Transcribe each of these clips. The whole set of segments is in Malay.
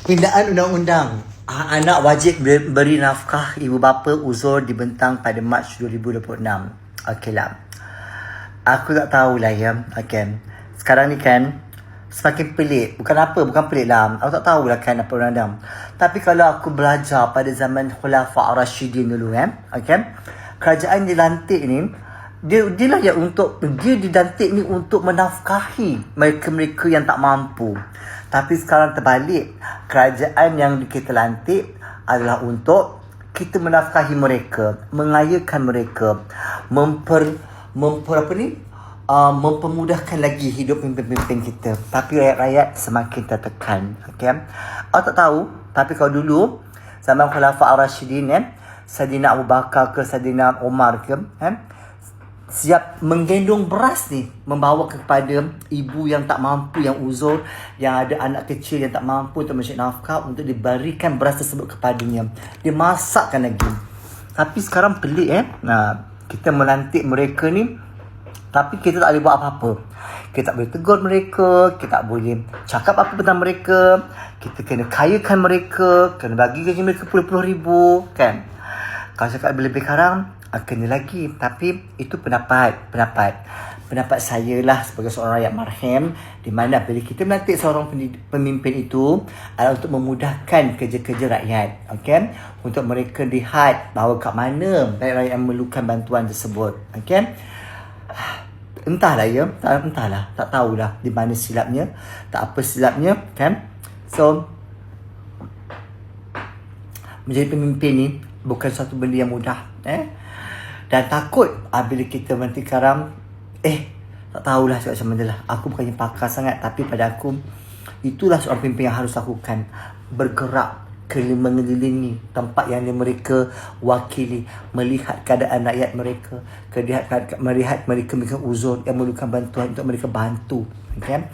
Pindaan undang-undang. Anak wajib beri nafkah ibu bapa uzur dibentang pada Mac 2026. Okeylah. Aku tak tahulah ya. Okay. Sekarang ni kan semakin pelik. Bukan pelik lah. Aku tak tahulah kan apa undang-undang. Tapi kalau aku belajar pada zaman Khulafa' Ar-Rashidin dulu okay. Kerajaan dilantik ni dia dilantik ni untuk menafkahi mereka-mereka yang tak mampu. Tapi sekarang terbalik, kerajaan yang kita lantik adalah untuk kita menafkahi mereka, mengayakan mereka, mempermudahkan lagi hidup pemimpin-pemimpin kita. Tapi rakyat-rakyat semakin tertekan. Okay? Aku tak tahu, tapi kalau dulu zaman Khulafa' Ar-Rashidin Saidina Abu Bakar ke Saidina Umar ke siap menggendong beras ni, membawa kepada ibu yang tak mampu, yang uzur, yang ada anak kecil yang tak mampu untuk mencari nafkah, untuk diberikan beras tersebut kepadanya. Dia masakkan lagi. Tapi sekarang pelik kita melantik mereka ni, tapi kita tak boleh buat apa-apa. Kita tak boleh tegur mereka, kita tak boleh cakap apa tentang mereka. Kita kena kayakan mereka, kena bagi gaji mereka puluh-puluh ribu kan. Kalau cakap lebih karang, kena lagi. Tapi itu pendapat saya lah sebagai seorang rakyat marham, di mana bila kita melantik seorang pemimpin itu adalah untuk memudahkan kerja-kerja rakyat, okay? Untuk mereka lihat bahawa kat mana rakyat-rakyat yang memerlukan bantuan tersebut, okay? Entahlah, tak tahulah di mana silapnya, tak apa silapnya kan. So menjadi pemimpin ni bukan satu benda yang mudah dan takut bila kita nanti karam tak tahulah macam mana lah. Aku bukannya pakar sangat, tapi pada aku itulah seorang pemimpin yang harus lakukan, bergerak mengelilingi tempat yang mereka wakili, melihat keadaan rakyat mereka, melihat mereka uzur yang memerlukan bantuan untuk mereka bantu, kan?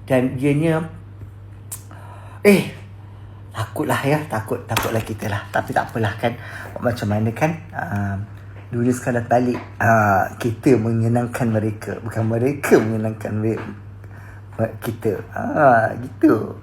Dan ianya takutlah kita lah. Tapi tak apalah kan, macam mana kan, dunia sekarang dah balik. Kita menyenangkan mereka, bukan mereka menyenangkan kita. Gitu.